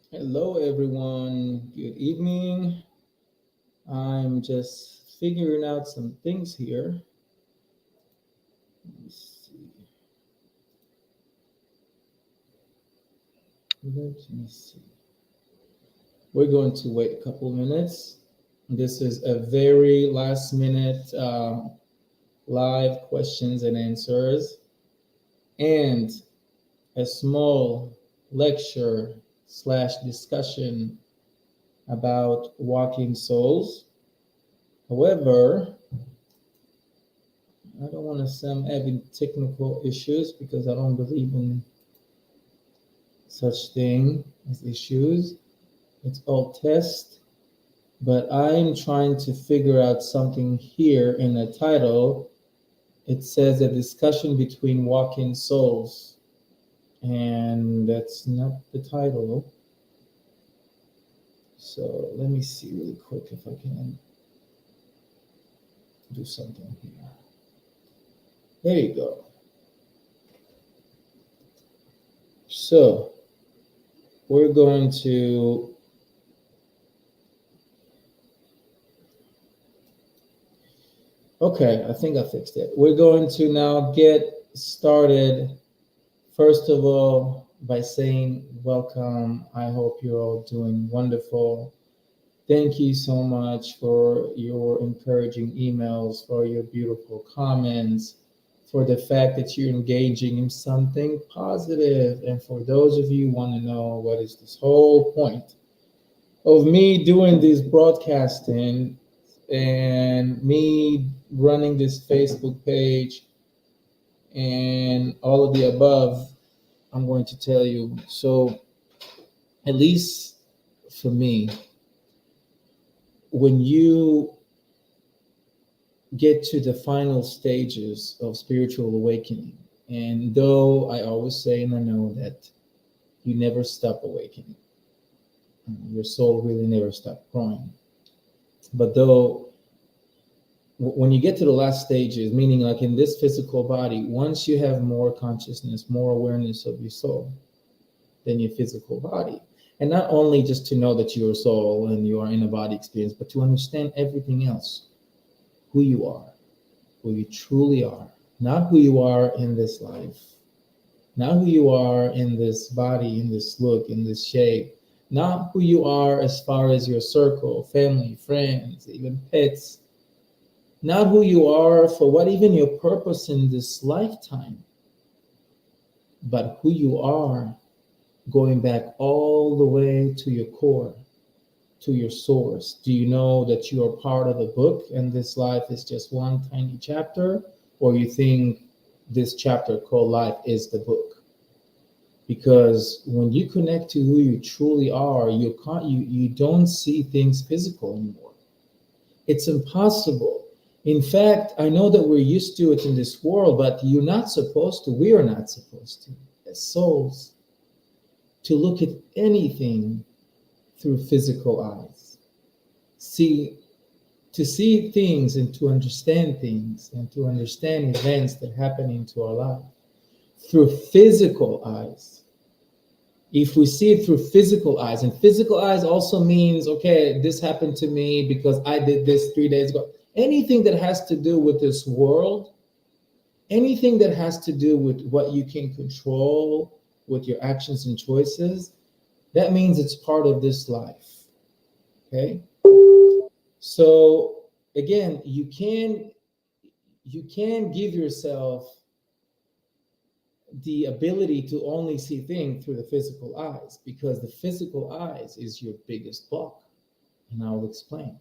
Hello, everyone. Good evening. I'm just figuring out some things here. Let me see. Let me see. We're going to wait a couple minutes. This is a very last minute live questions and answers and a small lecture slash discussion about walking souls. However, I don't want to say I'm having technical issues because I don't believe in such thing as issues. It's all test. But I'm trying to figure out something here in the title. It says a discussion between walking souls, and that's not the title. So let me see really quick if I can do something here. There you go. So we're going to okay, I think I fixed it. We're going to now get started. First of all, by saying welcome. I hope you're all doing wonderful. Thank you so much for your encouraging emails, for your beautiful comments, for the fact that you're engaging in something positive. And for those of you who want to know what is this whole point of me doing this broadcasting and me running this Facebook page and all of the above, I'm going to tell you. So, at least for me, when you get to the final stages of spiritual awakening, and though I always say and I know that you never stop awakening, your soul really never stops growing. But though when you get to the last stages, meaning like in this physical body, once you have more consciousness, more awareness of your soul than your physical body, and not only just to know that you're a soul and you are in a body experience, but to understand everything else, who you are, who you truly are, not who you are in this life, not who you are in this body, in this look, in this shape, not who you are as far as your circle, family, friends, even pets, not who you are for what even your purpose in this lifetime, but who you are going back all the way to your core, to your source. Do you know that you are part of a book and this life is just one tiny chapter? Or you think this chapter called life is the book? Because when you connect to who you truly are, you don't see things physical anymore. It's impossible. In fact, I know that we're used to it in this world, but you're not supposed to, we are not supposed to, as souls, to look at anything through physical eyes. See, to see things and to understand things and to understand events that happen into our life through physical eyes. If we see it through physical eyes, and physical eyes also means, okay, this happened to me because I did this 3 days ago. Anything that has to do with this world, anything that has to do with what you can control with your actions and choices, that means it's part of this life. Okay? So again, you can give yourself the ability to only see things through the physical eyes because the physical eyes is your biggest block. And I'll explain.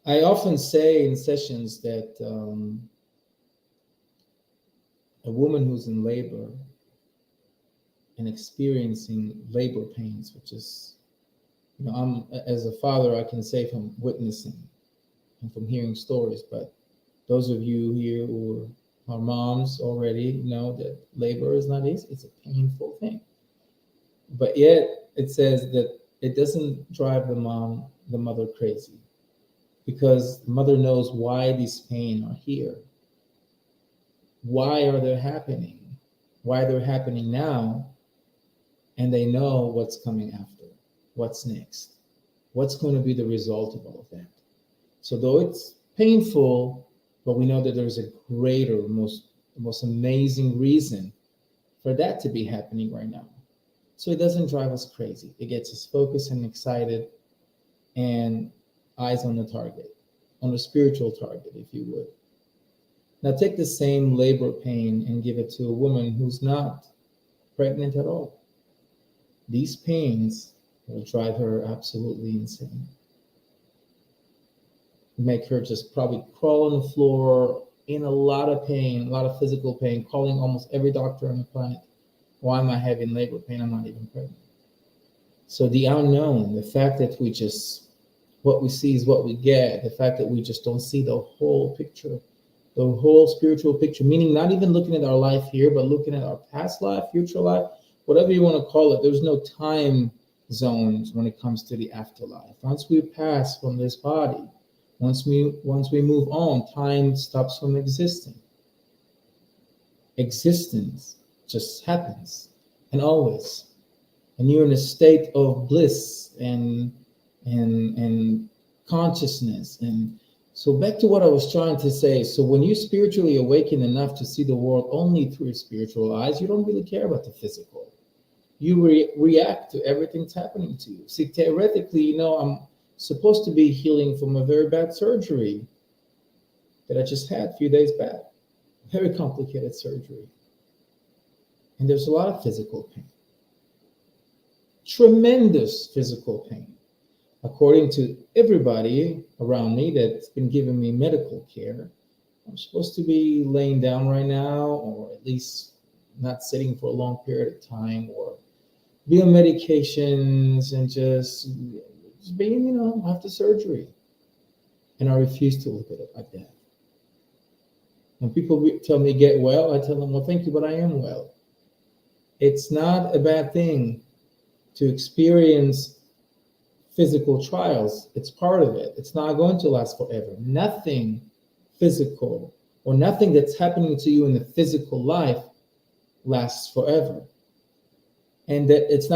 I often say in sessions that a woman who's in labor and experiencing labor pains, which is, I'm as a father, I can say from witnessing and from hearing stories, but those of you here who are moms already know that labor is not easy. It's a painful thing. But yet it says that it doesn't drive the mother crazy because the mother knows why these pain are here. Why are they happening? Why they're happening now? and they know what's coming after, what's next, what's going to be the result of all of that. So though it's painful, but we know that there's a greater, most amazing reason for that to be happening right now. So it doesn't drive us crazy. It gets us focused and excited and eyes on the target, on the spiritual target, if you would. Now take the same labor pain and give it to a woman who's not pregnant at all. These pains will drive her absolutely insane. Make her just probably crawl on the floor in a lot of pain, a lot of physical pain, calling almost every doctor on the planet. Why am I having labor pain? I'm not even pregnant. So the unknown, the fact that we just, what we see is what we get, the fact that we just don't see the whole picture, the whole spiritual picture, meaning not even looking at our life here, but looking at our past life, future life, whatever you want to call it. There's no time zones when it comes to the afterlife. Once we pass from this body, once we move on, time stops from existing. Existence just happens, and always. And you're in a state of bliss and consciousness. And so back to what I was trying to say. So when you spiritually awaken enough to see the world only through your spiritual eyes, you don't really care about the physical. You react to everything that's happening to you. See, theoretically, I'm supposed to be healing from a very bad surgery that I just had a few days back. Very complicated surgery. And there's a lot of physical pain. Tremendous physical pain. According to everybody around me that's been giving me medical care, I'm supposed to be laying down right now, or at least not sitting for a long period of time, or be on medications and just being, after surgery. And I refuse to look at it like that. When people tell me get well, I tell them, well, thank you, but I am well. It's not a bad thing to experience physical trials. It's part of it. It's not going to last forever. Nothing physical or nothing that's happening to you in the physical life lasts forever. And that it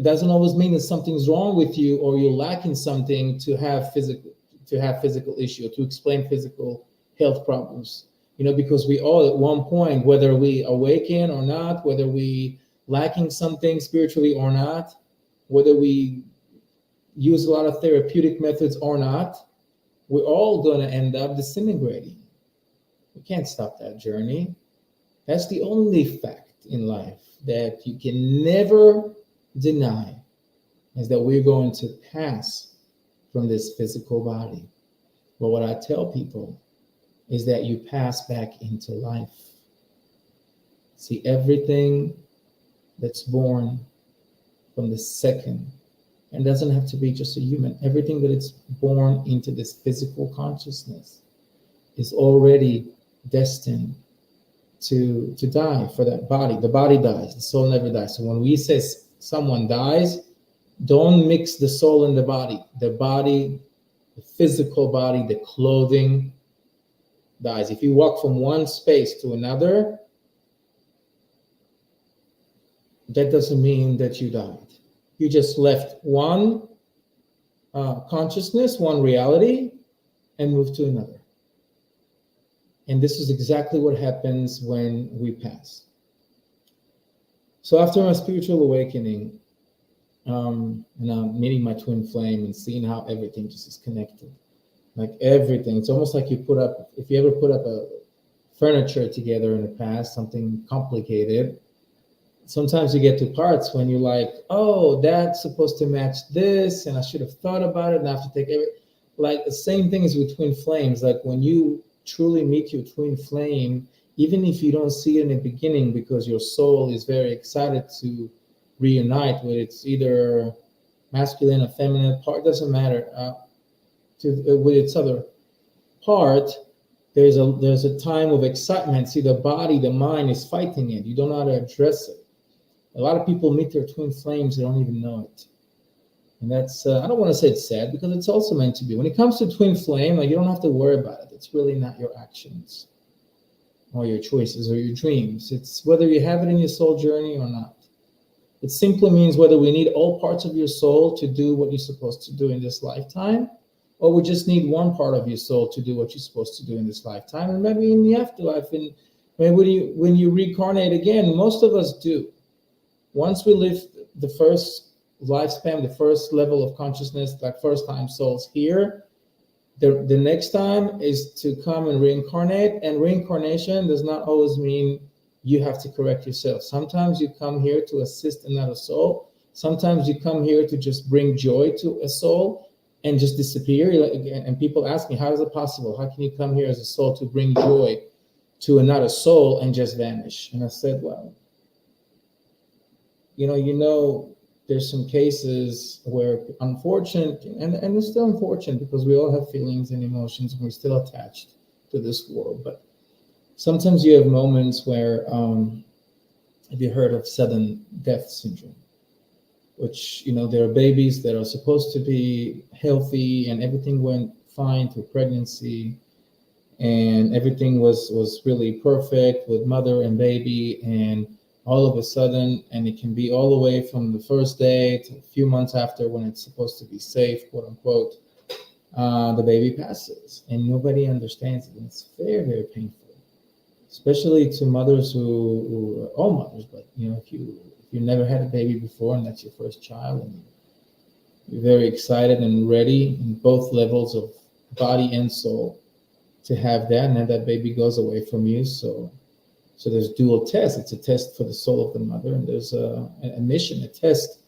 doesn't always mean that something's wrong with you or you're lacking something to have physical issue, or to explain physical health problems. Because we all at one point, whether we awaken or not, whether we lacking something spiritually or not, whether we use a lot of therapeutic methods or not, we're all going to end up disintegrating. We can't stop that journey. That's the only fact in life that you can never deny, is that we're going to pass from this physical body. But what I tell people is that you pass back into life. See, everything that's born from the second, and doesn't have to be just a human, everything that is born into this physical consciousness is already destined to die for that body. The body dies, the soul never dies. So when we say someone dies, don't mix the soul and the body. The body, the physical body, the clothing dies. If you walk from one space to another, that doesn't mean that you died. You just left one consciousness, one reality, and moved to another. And this is exactly what happens when we pass. So after my spiritual awakening, and I'm meeting my twin flame and seeing how everything just is connected. Like everything. It's almost like if you ever put up a furniture together in the past, something complicated, sometimes you get to parts when you're like, oh, that's supposed to match this, and I should have thought about it, and I have to take like the same thing is with twin flames. Like when you truly meet your twin flame, even if you don't see it in the beginning, because your soul is very excited to reunite with its either masculine or feminine part, doesn't matter, with its other part, there's a time of excitement. See, the body, the mind is fighting it. You don't know how to address it. A lot of people meet their twin flames, they don't even know it. And that's, I don't want to say it's sad, because it's also meant to be. When it comes to twin flame, like, you don't have to worry about it. It's really not your actions or your choices or your dreams. It's whether you have it in your soul journey or not. It simply means whether we need all parts of your soul to do what you're supposed to do in this lifetime, or we just need one part of your soul to do what you're supposed to do in this lifetime, and maybe in the afterlife. And maybe when you reincarnate again, most of us do. Once we live the first lifespan, the first level of consciousness, like first time souls here, the next time is to come and reincarnate. And reincarnation does not always mean you have to correct yourself. Sometimes you come here to assist another soul. Sometimes you come here to just bring joy to a soul and just disappear. And people ask me, how is it possible? How can you come here as a soul to bring joy to another soul and just vanish? And I said, well, there's some cases where unfortunate, and it's still unfortunate because we all have feelings and emotions and we're still attached to this world. But sometimes you have moments where, have you heard of sudden death syndrome? Which, there are babies that are supposed to be healthy and everything went fine through pregnancy and everything was really perfect with mother and baby, and all of a sudden, and it can be all the way from the first day to a few months after when it's supposed to be safe, quote unquote, the baby passes and nobody understands it. And it's very, very painful, especially to mothers who are all mothers, but if you never had a baby before and that's your first child and you're very excited and ready in both levels of body and soul to have that, and then that baby goes away from you. So there's dual tests. It's a test for the soul of the mother, and there's a mission, a test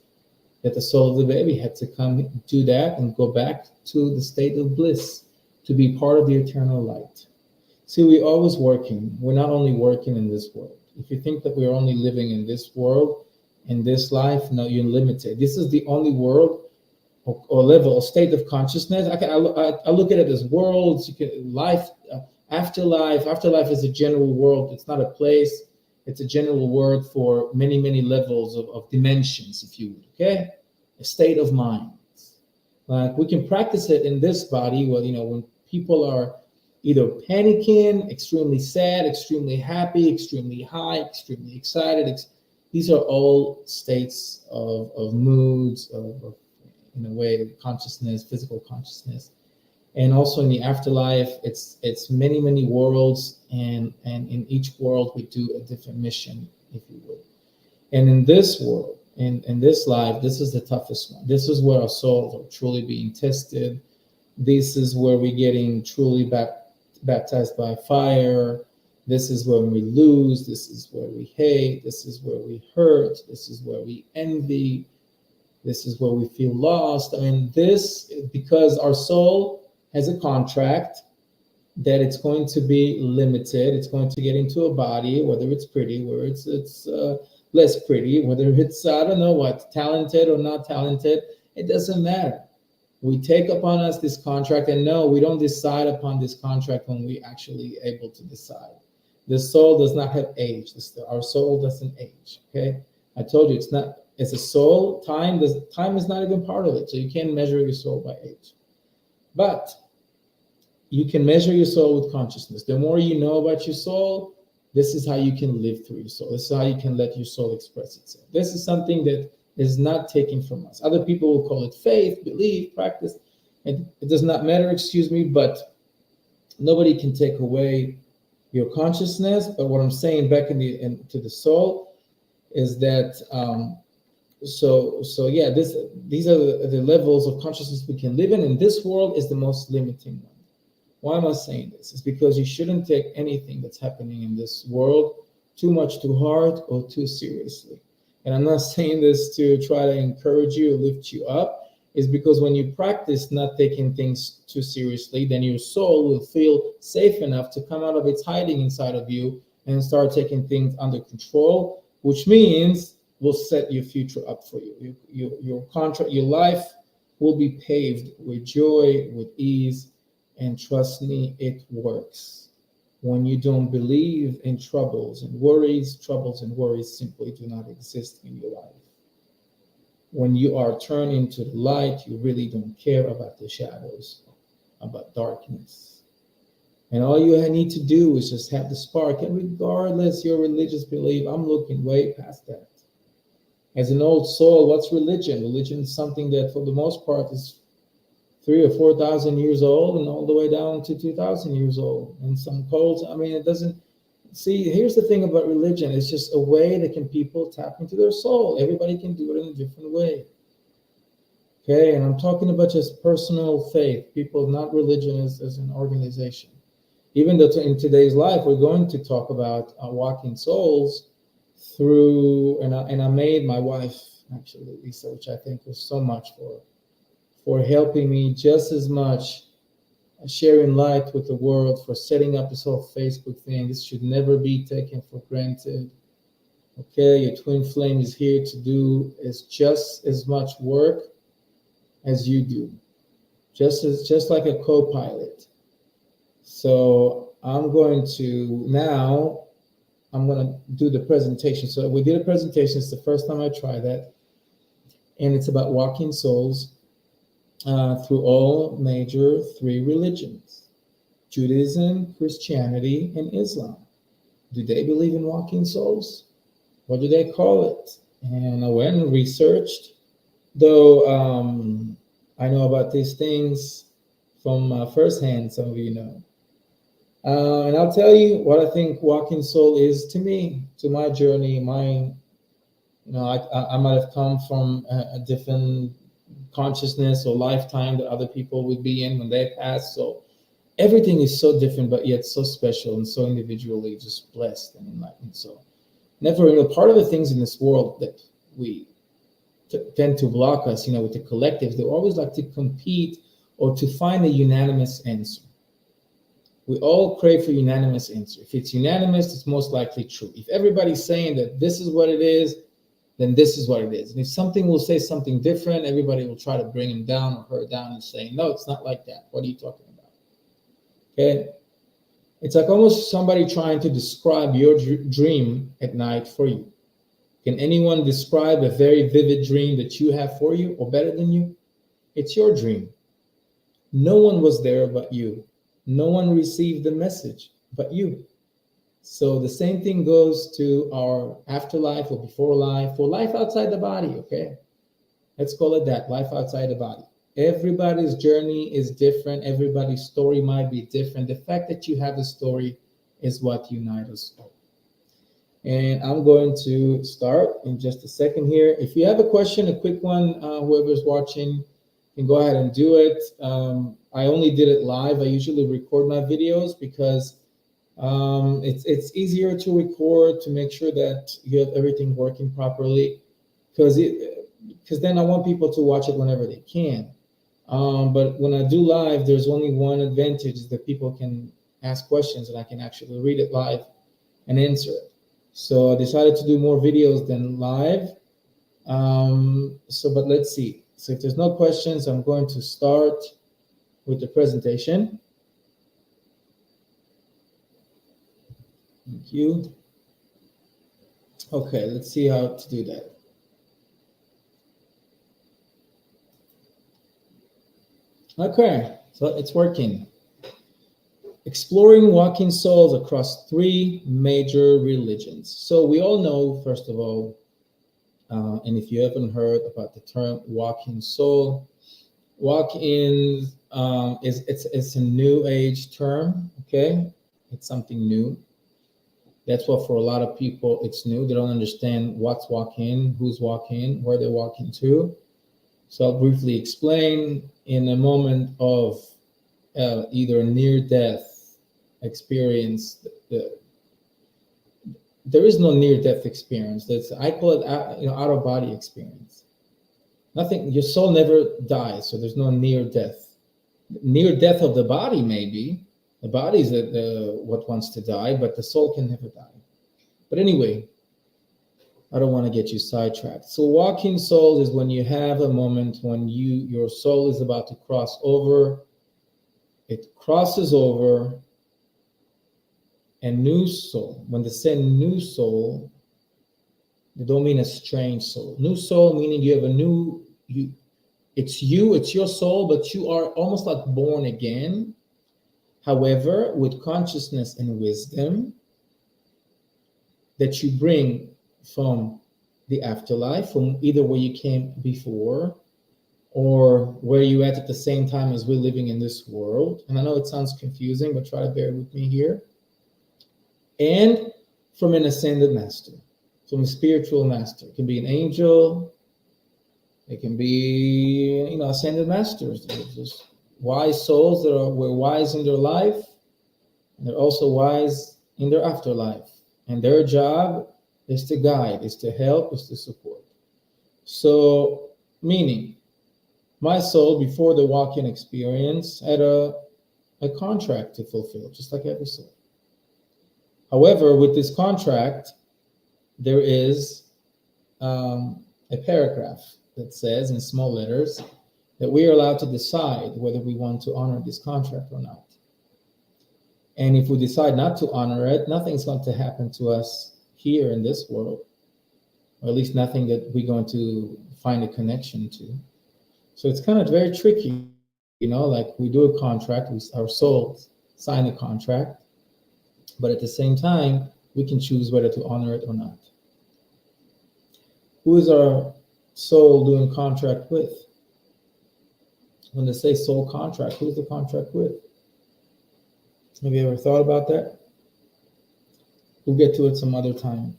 that the soul of the baby had to come do that and go back to the state of bliss, to be part of the eternal light. See, we're always working. We're not only working in this world. If you think that we're only living in this world, in this life, no, you're limited. This is the only world or level or state of consciousness. I look at it as worlds. Life, afterlife. Afterlife is a general world. It's not a place. It's a general word for many, many levels of dimensions, if you would. Okay, a state of mind. Like we can practice it in this body. Well, when people are either panicking, extremely sad, extremely happy, extremely high, extremely excited. These are all states of moods, of in a way, consciousness, physical consciousness. And also in the afterlife, it's many, many worlds, and in each world we do a different mission, if you will. And in this world, in this life, this is the toughest one. This is where our souls are truly being tested. This is where we're getting truly baptized by fire. This is where we lose. This is where we hate. This is where we hurt. This is where we envy. This is where we feel lost. I mean, this, because our soul has a contract that it's going to be limited. It's going to get into a body, whether it's pretty, whether it's less pretty, whether it's, I don't know what, talented or not talented. It doesn't matter. We take upon us this contract, and no, we don't decide upon this contract when we actually able to decide. The soul does not have age. Our soul doesn't age. Okay, I told you it's not. As a soul, time is not even part of it. So you can't measure your soul by age, but you can measure your soul with consciousness. The more you know about your soul, this is how you can live through your soul. This is how you can let your soul express itself. This is something that is not taken from us. Other people will call it faith, belief, practice. And it does not matter, excuse me, but nobody can take away your consciousness. But what I'm saying back into the soul is that so yeah, these are the levels of consciousness we can live in, and this world is the most limiting one. Why am I saying this? It's because you shouldn't take anything that's happening in this world too much to heart or too seriously. And I'm not saying this to try to encourage you or lift you up. It's because when you practice not taking things too seriously, then your soul will feel safe enough to come out of its hiding inside of you and start taking things under control, which means will set your future up for you. Your life will be paved with joy, with ease, and trust me, it works. When you don't believe in troubles and worries simply do not exist in your life. When you are turned into the light, you really don't care about the shadows, about darkness. And all you need to do is just have the spark. And regardless your religious belief, I'm looking way past that. As an old soul, what's religion? Religion is something that, for the most part, is 3 or 4 thousand years old, and all the way down to 2,000 years old. And some cults, I mean, it doesn't. See, here's the thing about religion: it's just a way that can people tap into their soul. Everybody can do it in a different way. Okay, and I'm talking about just personal faith. People, not religion as an organization. Even though in today's life we're going to talk about walking souls through, and I made my wife actually Lisa, which I thank her so much for helping me just as much, sharing light with the world, for setting up this whole Facebook thing. This should never be taken for granted. Okay, your twin flame is here to do is just as much work as you do, just like a co-pilot. So I'm going to do the presentation. So we did a presentation. It's the first time I try that, and it's about walking souls through all major three religions: Judaism, Christianity, and Islam. Do they believe in walking souls? What do they call it? And I went and researched, though I know about these things from firsthand, some of you know. And I'll tell you what I think walking soul is to me, to my journey. I might have come from a different consciousness or lifetime that other people would be in when they pass. So everything is so different, but yet so special and so individually just blessed and enlightened. So never, part of the things in this world that we tend to block us, with the collectives, they always like to compete or to find a unanimous answer. We all crave for unanimous answer. If it's unanimous, it's most likely true. If everybody's saying that this is what it is, then this is what it is. And if something will say something different, everybody will try to bring him down or her down and say, no, it's not like that. What are you talking about? Okay. It's like almost somebody trying to describe your dream at night for you. Can anyone describe a very vivid dream that you have for you or better than you? It's your dream. No one was there but you. No one received the message but you. So the same thing goes to our afterlife or before life or life outside the body, okay? Let's call it that, life outside the body. Everybody's journey is different. Everybody's story might be different. The fact that you have a story is what unites us all. And I'm going to start in just a second here. If you have a question, a quick one, whoever's watching can go ahead and do it. I only did it live. I usually record my videos because it's easier to record to make sure that you have everything working properly, because then I want people to watch it whenever they can. But when I do live, there's only one advantage, is that people can ask questions and I can actually read it live and answer it. So I decided to do more videos than live. But let's see. So if there's no questions, I'm going to start with the presentation. Thank you. Okay, let's see how to do that. Okay, so it's working. Exploring walking souls across three major religions. So we all know, first of all, and if you haven't heard about the term walking soul, walk-in it's a new age term. Okay, it's something new. That's what for a lot of people it's new. They don't understand what's walk-in, who's walk-in, where they're walking to. So I'll briefly explain. In a moment of either near-death experience, there is no near-death experience. I call it out-of-body experience. Nothing. Your soul never dies, so there's no near-death. Near-death of the body, maybe. The body is what wants to die, but the soul can never die. But anyway, I don't want to get you sidetracked. So walking souls is when you have a moment when your soul is about to cross over. It crosses over a new soul. When they say new soul, they don't mean a strange soul. New soul meaning you have a new you. It's your soul, but you are almost like born again. However, with consciousness and wisdom that you bring from the afterlife, from either where you came before or where you at the same time as we're living in this world. And I know it sounds confusing, but try to bear with me here. And from an ascended master, from a spiritual master. It can be an angel, it can be, ascended masters. They're just wise souls that were wise in their life, and they're also wise in their afterlife. And their job is to guide, is to help, is to support. So, meaning, my soul before the walk-in experience had a contract to fulfill, just like every soul. However, with this contract, there is a paragraph that says in small letters that we are allowed to decide whether we want to honor this contract or not. And if we decide not to honor it, nothing's going to happen to us here in this world, or at least nothing that we're going to find a connection to. So it's kind of very tricky, like we do a contract, our souls sign a contract, but at the same time, we can choose whether to honor it or not. Who is our soul doing contract with? When they say soul contract, who's the contract with? Have you ever thought about that? We'll get to it some other time.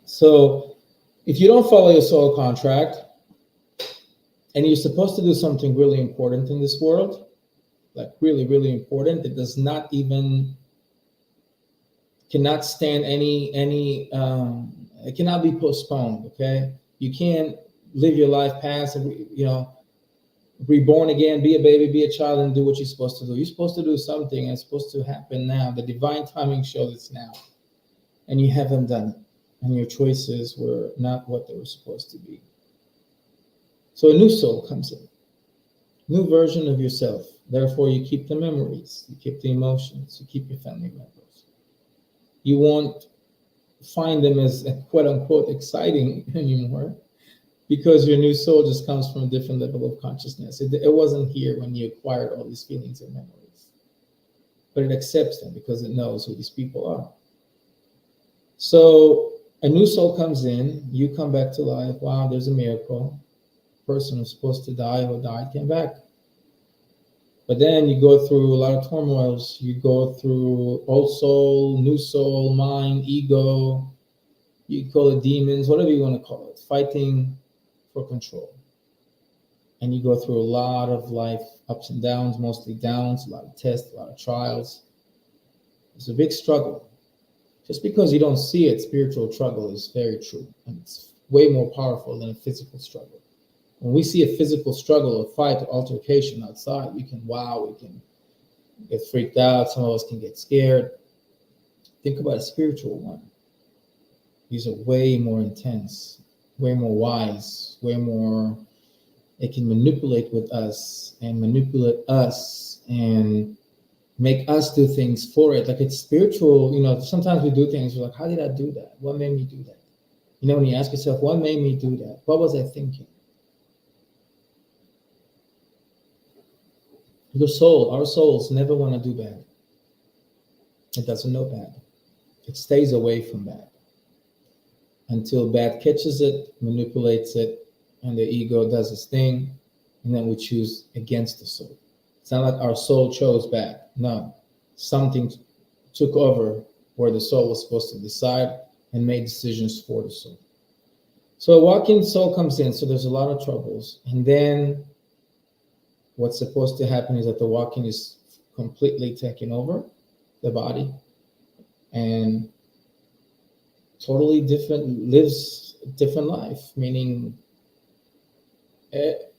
So if you don't follow your soul contract, and you're supposed to do something really important in this world, like really, really important, that does not even, cannot stand it cannot be postponed, okay? You can't live your life past, reborn again, be a baby, be a child, and do what you're supposed to do. You're supposed to do something, and it's supposed to happen now. The divine timing shows it's now. And you haven't done it. And your choices were not what they were supposed to be. So a new soul comes in, new version of yourself. Therefore, you keep the memories, you keep the emotions, you keep your family members. You won't find them as quote unquote exciting anymore because your new soul just comes from a different level of consciousness. It wasn't here when you acquired all these feelings and memories, but it accepts them because it knows who these people are. So a new soul comes in, you come back to life. Wow, there's a miracle. Person who's supposed to die or died came back. But then you go through a lot of turmoils. You go through old soul, new soul, mind, ego. You call it demons, whatever you want to call it, fighting for control. And you go through a lot of life ups and downs, mostly downs, a lot of tests, a lot of trials. It's a big struggle. Just because you don't see it, spiritual struggle is very true. And it's way more powerful than a physical struggle. When we see a physical struggle, a fight, or altercation outside, we can get freaked out. Some of us can get scared. Think about a spiritual one. These are way more intense, way more wise, way more, it can manipulate with us and make us do things for it. Like it's spiritual, sometimes we do things, we're like, how did I do that? What made me do that? When you ask yourself, what made me do that? What was I thinking? Our souls never want to do bad. It doesn't know bad. It stays away from bad until bad catches it, manipulates it, and the ego does its thing, and then we choose against the soul. It's not like our soul chose bad. No, something took over where the soul was supposed to decide and made decisions for the soul. So a walk-in soul comes in, so there's a lot of troubles, and then what's supposed to happen is that the walk-in is completely taking over the body and totally lives a different life, meaning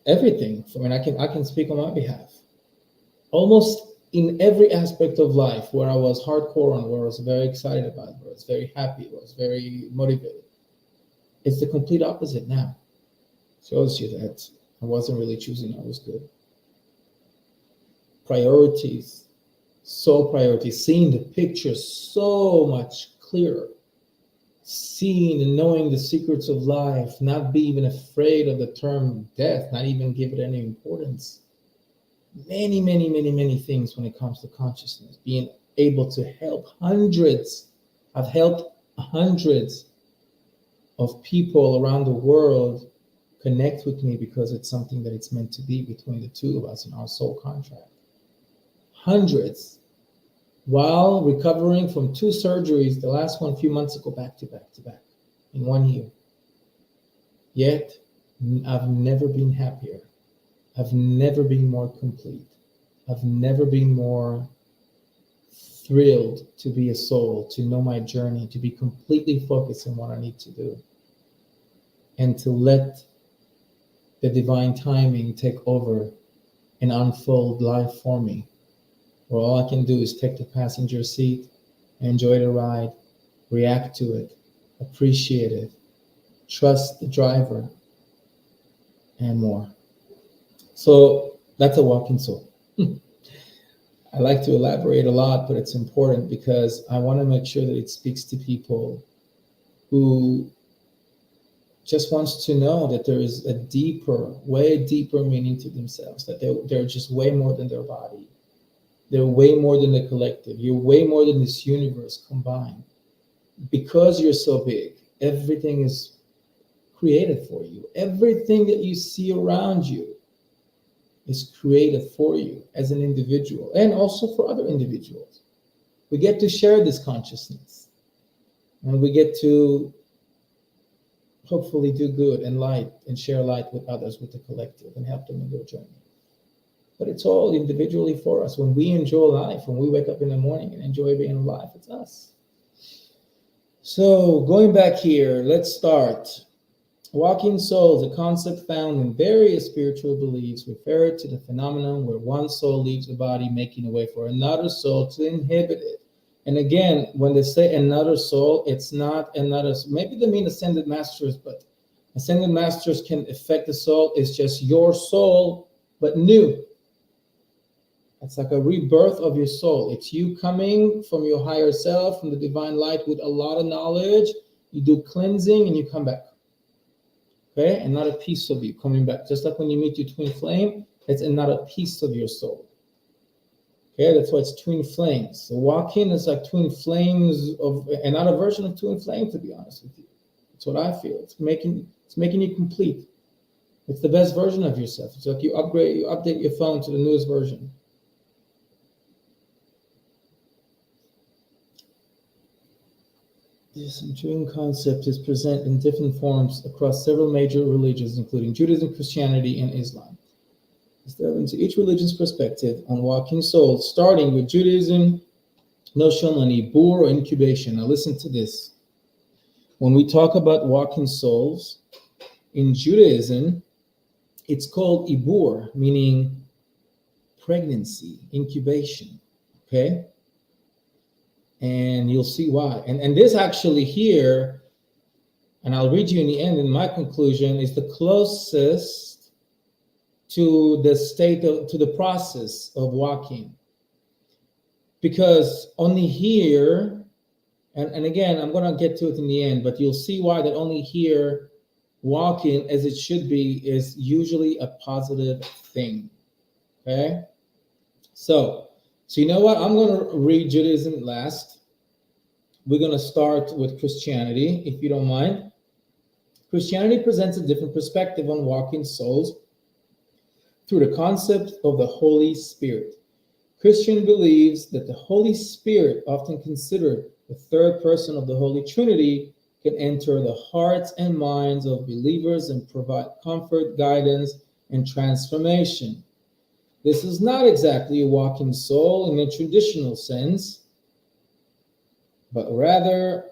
everything. I can speak on my behalf. Almost in every aspect of life where I was hardcore on, where I was very excited about, where I was very happy, where I was very motivated, it's the complete opposite now. Shows you that I wasn't really choosing, I was good. Priorities, soul priorities, seeing the picture so much clearer, seeing and knowing the secrets of life, not be even afraid of the term death, not even give it any importance. Many, many, many, many things when it comes to consciousness, being able to help hundreds. I've helped hundreds of people around the world connect with me because it's something that it's meant to be between the two of us in our soul contract. Hundreds, while recovering from 2 surgeries, the last one a few months ago, back to back to back in 1 year. Yet, I've never been happier. I've never been more complete. I've never been more thrilled to be a soul, to know my journey, to be completely focused on what I need to do, and to let the divine timing take over and unfold life for me, where all I can do is take the passenger seat, enjoy the ride, react to it, appreciate it, trust the driver, and more. So that's a walking soul. I like to elaborate a lot, but it's important because I want to make sure that it speaks to people who just wants to know that there is a deeper, way deeper meaning to themselves, that they're just way more than their body. They're way more than the collective. You're way more than this universe combined. Because you're so big, everything is created for you. Everything that you see around you is created for you as an individual and also for other individuals. We get to share this consciousness, and we get to hopefully do good and light and share light with others, with the collective, and help them in their journey. But it's all individually for us. When we enjoy life, when we wake up in the morning and enjoy being alive, it's us. So going back here, let's start. Walking souls, a concept found in various spiritual beliefs, refer to the phenomenon where one soul leaves the body, making a way for another soul to inhabit it. And again, when they say another soul, it's not another, maybe they mean ascended masters, but ascended masters can affect the soul. It's just your soul, but new. It's like a rebirth of your soul. It's you coming from your higher self, from the divine light with a lot of knowledge. You do cleansing and you come back. Okay, and not a piece of you coming back. Just like when you meet your twin flame, it's another piece of your soul. Okay, that's why it's twin flames. So walking is like twin flames of another version of twin flame, to be honest with you. That's what I feel. It's making you complete. It's the best version of yourself. It's like you update your phone to the newest version. This enduring concept is present in different forms across several major religions, including Judaism, Christianity, and Islam. Let's delve into each religion's perspective on walking souls, starting with Judaism, notion on ibur or incubation. Now listen to this. When we talk about walking souls, in Judaism, it's called ibur, meaning pregnancy, incubation, okay? And you'll see why. And this actually here, and I'll read you in the end, in my conclusion, is the closest to the state of, to the process of walking. Because only here, and again, I'm going to get to it in the end, but you'll see why that only here, walking as it should be is usually a positive thing, okay? So you know what? I'm going to read Judaism last. We're going to start with Christianity, if you don't mind. Christianity presents a different perspective on walking souls through the concept of the Holy Spirit. Christian believes that the Holy Spirit, often considered the third person of the Holy Trinity, can enter the hearts and minds of believers and provide comfort, guidance, and transformation. This is not exactly a walking soul in a traditional sense, but rather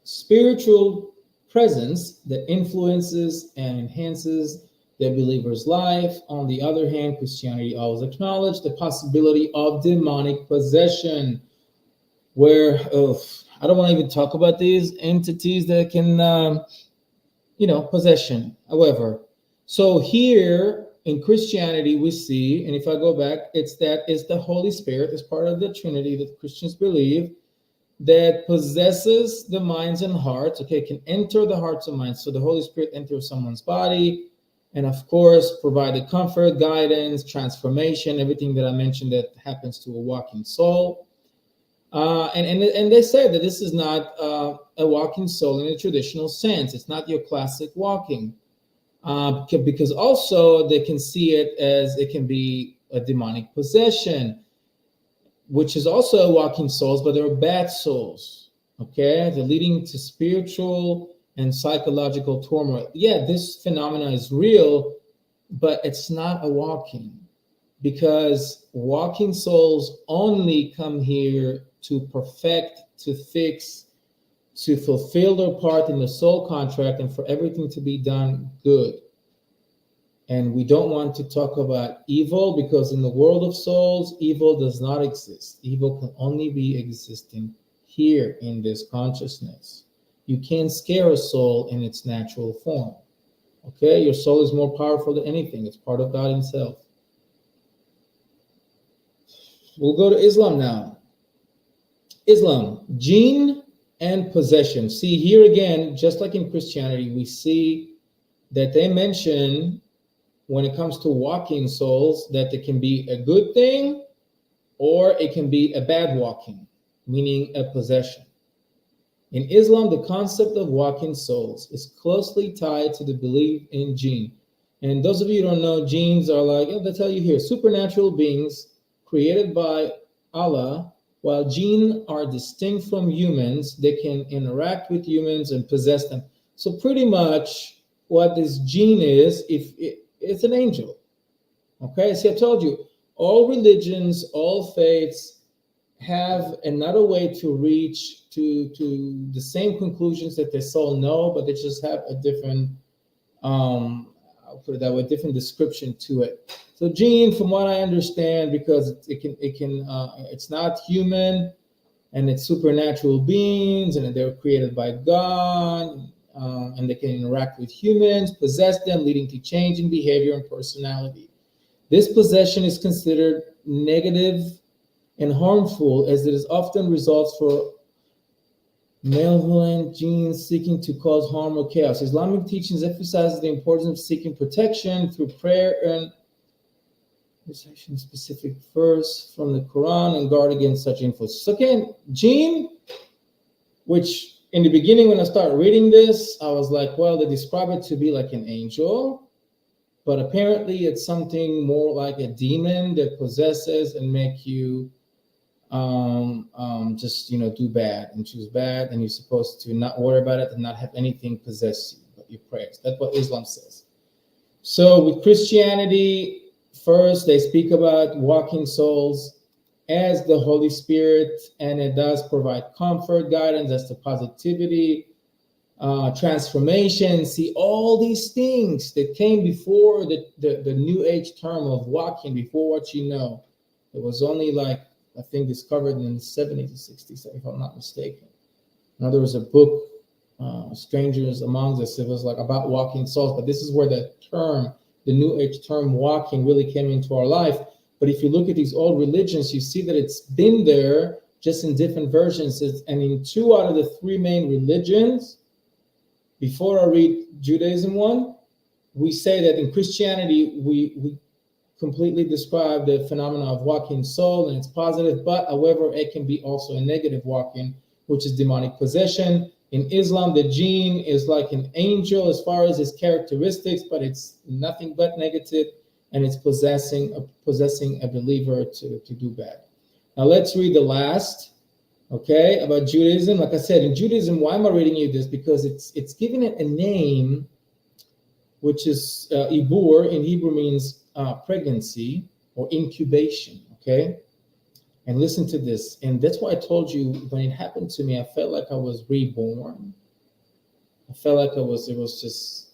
spiritual presence that influences and enhances the believer's life. On the other hand, Christianity always acknowledged the possibility of demonic possession, where I don't want to even talk about these entities that can, possession. However, so here in Christianity, we see, and if I go back, it's the Holy Spirit as part of the Trinity that Christians believe that possesses the minds and hearts, okay, can enter the hearts and minds. So the Holy Spirit enters someone's body and, of course, provide the comfort, guidance, transformation, everything that I mentioned that happens to a walking soul. And they say that this is not a walking soul in a traditional sense. It's not your classic walking, because also they can see it as it can be a demonic possession, which is also walking souls, but they're bad souls. Okay, they're leading to spiritual and psychological turmoil. Yeah, this phenomena is real, but it's not a walking, because walking souls only come here to perfect, to fix, to fulfill their part in the soul contract, and for everything to be done good. And we don't want to talk about evil, because in the world of souls, evil does not exist. Evil can only be existing here in this consciousness. You can't scare a soul in its natural form. Okay, your soul is more powerful than anything. It's part of God Himself. We'll go to Islam now. Islam, jinn and possession. See, here again, just like in Christianity, we see that they mention, when it comes to walking souls, that it can be a good thing or it can be a bad walking, meaning a possession. In Islam, the concept of walking souls is closely tied to the belief in jinn. And those of you who don't know, jinns are like, they tell you here, supernatural beings created by Allah. While jinn are distinct from humans, they can interact with humans and possess them. So pretty much what this jinn is, it's an angel. Okay, see, I told you, all religions, all faiths have another way to reach to the same conclusions that their soul know, but they just have a different, I'll put it that way, different description to it. So jinn, from what I understand, because it's not human, and it's supernatural beings, and they're created by God, and they can interact with humans, possess them, leading to change in behavior and personality. This possession is considered negative and harmful, as it is often results for malevolent genes seeking to cause harm or chaos. Islamic teachings emphasizes the importance of seeking protection through prayer and recitation specific verse from the Quran, and guard against such influence. So again, jinn, which in the beginning when I started reading this, I was like, well, they describe it to be like an angel, but apparently it's something more like a demon that possesses and make you just do bad and choose bad, and you're supposed to not worry about it and not have anything possess you but your prayers. That's what Islam says. So with Christianity, first they speak about walking souls as the Holy Spirit, and it does provide comfort, guidance as to positivity, transformation. See, all these things that came before the New Age term of walking, before what you know. It was only like, I think, discovered in the 70s or 60s, if I'm not mistaken. Now, there was a book, Strangers Among Us. It was like about walking souls, but this is where the term, the New Age term walking, really came into our life. But if you look at these old religions, you see that it's been there, just in different versions. And in 2 out of the 3 main religions, before I read Judaism one, we say that in Christianity, we completely describe the phenomena of walking soul, and it's positive, but however, it can be also a negative walking, which is demonic possession. In Islam, the jinn is like an angel as far as its characteristics, but it's nothing but negative, and it's possessing a believer to do bad. Now let's read the last, okay, about Judaism. Like I said, in Judaism, why am I reading you this? Because it's giving it a name, which is ibur, in Hebrew means pregnancy or incubation, okay? And listen to this. And that's why I told you, when it happened to me, I felt like I was reborn. I felt like it was just,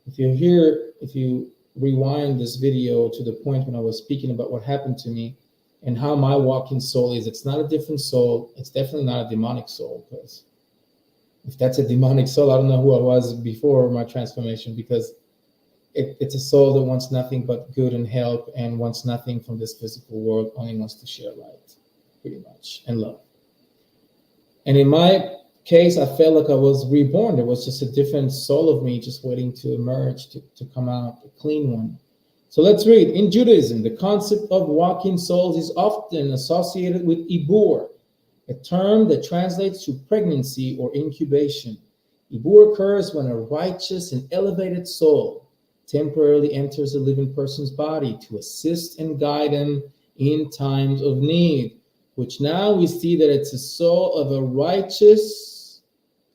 if you rewind this video to the point when I was speaking about what happened to me and how my walking soul is, it's not a different soul. It's definitely not a demonic soul, because if that's a demonic soul, I don't know who I was before my transformation, because it's a soul that wants nothing but good and help, and wants nothing from this physical world, only wants to share light, pretty much, and love. And in my case, I felt like I was reborn. There was just a different soul of me just waiting to emerge, to come out, a clean one. So let's read. In Judaism, the concept of walking souls is often associated with ibur, a term that translates to pregnancy or incubation. Ibu occurs when a righteous and elevated soul temporarily enters a living person's body to assist and guide him in times of need, which now we see that it's a soul of a righteous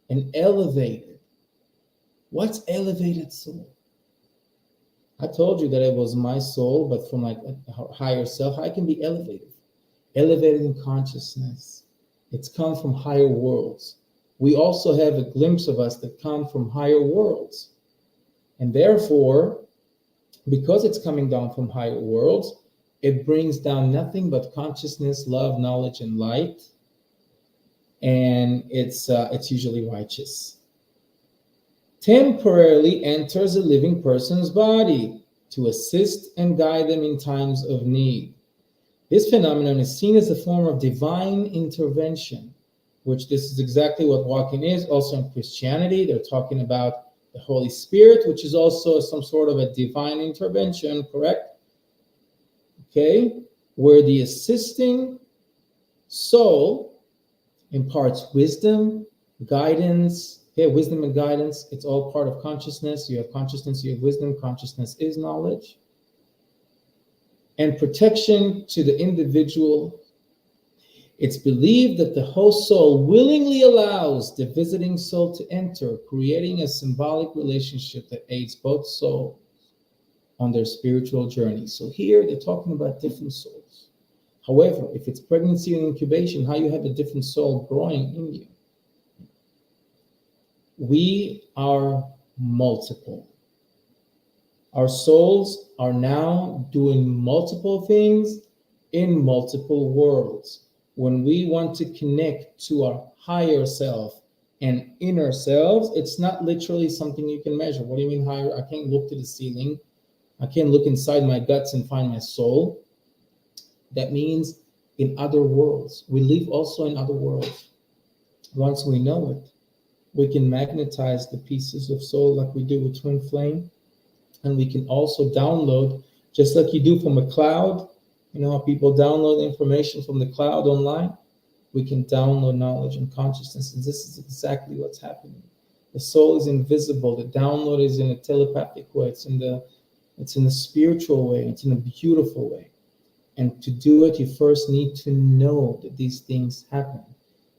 and elevated. What's elevated soul? I told you that it was my soul, but from like a higher self, I can be elevated. Elevated in consciousness. It's come from higher worlds. We also have a glimpse of us that come from higher worlds. And therefore, because it's coming down from higher worlds, it brings down nothing but consciousness, love, knowledge, and light. And it's usually righteous. Temporarily enters a living person's body to assist and guide them in times of need. This phenomenon is seen as a form of divine intervention, which this is exactly what walking is. Also in Christianity, they're talking about the Holy Spirit, which is also some sort of a divine intervention, correct? Okay, where the assisting soul imparts wisdom, guidance. Okay, wisdom and guidance, it's all part of consciousness. You have consciousness, you have wisdom. Consciousness is knowledge. And protection to the individual. It's believed that the host soul willingly allows the visiting soul to enter, creating a symbolic relationship that aids both souls on their spiritual journey. So here they're talking about different souls. However, if it's pregnancy and incubation, how you have a different soul growing in you? We are multiple. Our souls are now doing multiple things in multiple worlds. When we want to connect to our higher self and inner selves, it's not literally something you can measure. What do you mean higher? I can't look to the ceiling. I can't look inside my guts and find my soul. That means in other worlds. We live also in other worlds. Once we know it, we can magnetize the pieces of soul like we do with Twin Flame. And we can also download, just like you do from a cloud. You know how people download information from the cloud online? We can download knowledge and consciousness. And this is exactly what's happening. The soul is invisible. The download is in a telepathic way. It's in a spiritual way. It's in a beautiful way. And to do it, you first need to know that these things happen.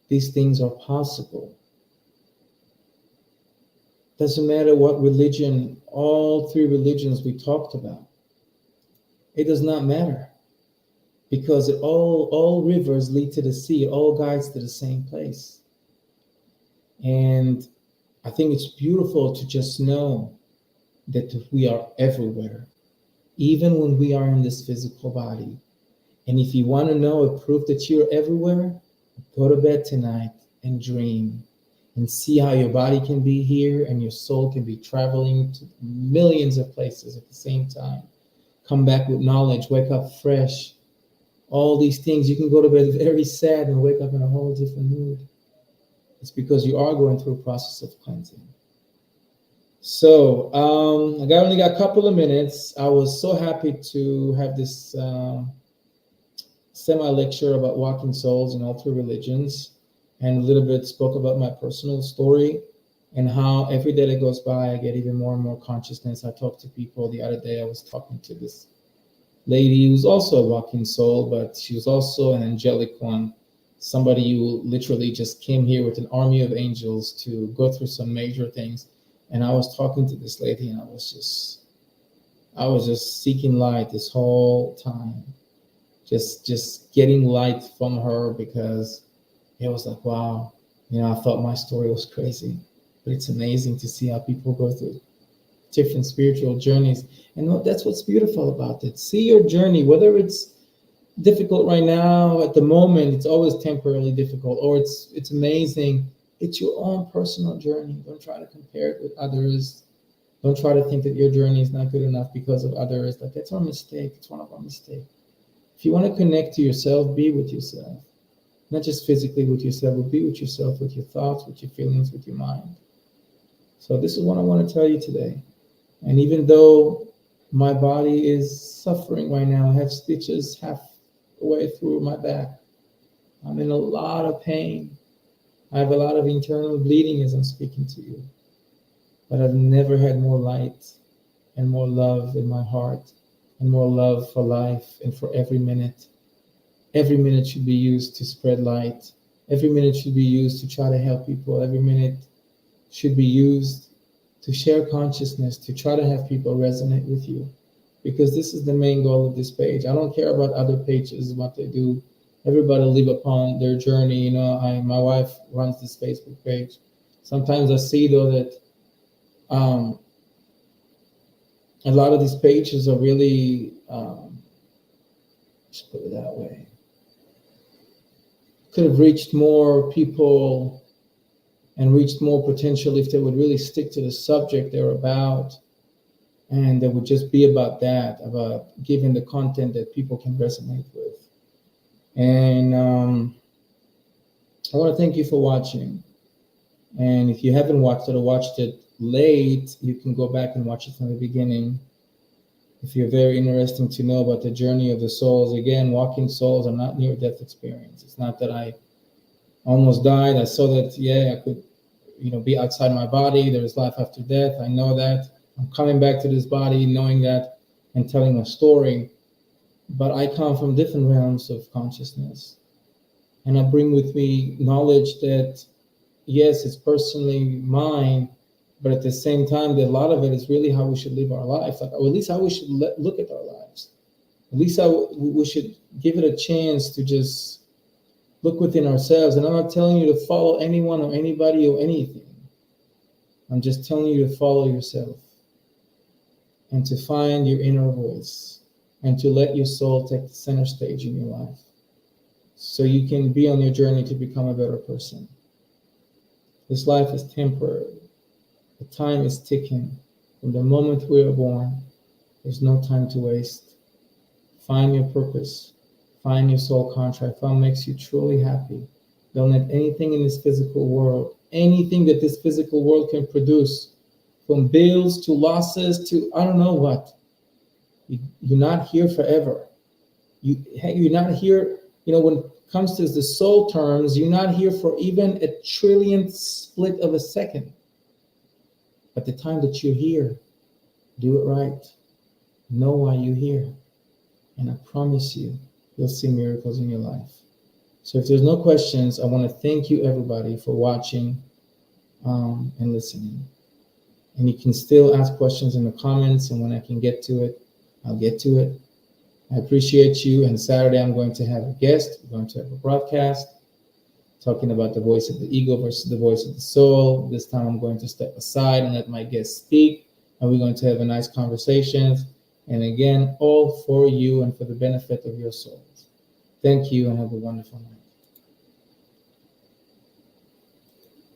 These things are possible. Doesn't matter what religion, all three religions we talked about. It does not matter. Because all rivers lead to the sea. It all guides to the same place. And I think it's beautiful to just know that we are everywhere, even when we are in this physical body. And if you want to know a proof that you're everywhere, go to bed tonight and dream and see how your body can be here and your soul can be traveling to millions of places at the same time. Come back with knowledge, wake up fresh. All these things, you can go to bed very sad and wake up in a whole different mood. It's because you are going through a process of cleansing. So I only got a couple of minutes. I was so happy to have this semi-lecture about walking souls in all three religions, and a little bit spoke about my personal story and how every day that goes by, I get even more and more consciousness. I talk to people. The other day, I was talking to this lady who's also a walking soul, but she was also an angelic one. Somebody who literally just came here with an army of angels to go through some major things. And I was talking to this lady, and I was just seeking light this whole time. Just getting light from her, because it was like, wow, I thought my story was crazy, but it's amazing to see how people go through different spiritual journeys. And that's what's beautiful about it. See your journey, whether it's difficult right now, at the moment, it's always temporarily difficult, or it's amazing. It's your own personal journey. Don't try to compare it with others. Don't try to think that your journey is not good enough because of others. Like, that's our mistake. It's one of our mistakes. If you want to connect to yourself, be with yourself. Not just physically with yourself, but be with yourself, with your thoughts, with your feelings, with your mind. So this is what I want to tell you today. And even though my body is suffering right now, I have stitches halfway through my back. I'm in a lot of pain. I have a lot of internal bleeding as I'm speaking to you. But I've never had more light and more love in my heart and more love for life and for every minute. Every minute should be used to spread light. Every minute should be used to try to help people. Every minute should be used to share consciousness, to try to have people resonate with you. Because this is the main goal of this page. I don't care about other pages, what they do. Everybody live upon their journey. My wife runs this Facebook page. Sometimes I see though that a lot of these pages are really, just put it that way, could have reached more people and reached more potential if they would really stick to the subject they're about, and they would just be about that, about giving the content that people can resonate with. And I want to thank you for watching. And if you haven't watched it or watched it late, you can go back and watch it from the beginning. If you're very interested to know about the journey of the souls, again, walking souls are not near-death experience. It's not that I almost died. I saw that, I could, be outside my body. There's life after death. I know that. I'm coming back to this body, knowing that, and telling a story. But I come from different realms of consciousness. And I bring with me knowledge that, yes, it's personally mine, but at the same time, that a lot of it is really how we should live our life, or at least how we should look at our lives. At least how we should give it a chance to just look within ourselves. And I'm not telling you to follow anyone or anybody or anything. I'm just telling you to follow yourself and to find your inner voice and to let your soul take the center stage in your life so you can be on your journey to become a better person. This life is temporary. The time is ticking. From the moment we are born, there's no time to waste. Find your purpose. Find your soul contract. Find what makes you truly happy. Don't let anything in this physical world, anything that this physical world can produce, from bills to losses to I don't know what, you're not here forever. You're not here, when it comes to the soul terms, you're not here for even a trillionth split of a second. But the time that you're here, do it right. Know why you're here. And I promise you, you'll see miracles in your life. So if there's no questions, I want to thank you, everybody, for watching and listening. And you can still ask questions in the comments, and when I can get to it, I'll get to it. I appreciate you. And Saturday, I'm going to have a guest. We're going to have a broadcast talking about the voice of the ego versus the voice of the soul. This time, I'm going to step aside and let my guest speak, and we're going to have a nice conversation. And again, all for you and for the benefit of your souls. Thank you, and have a wonderful night.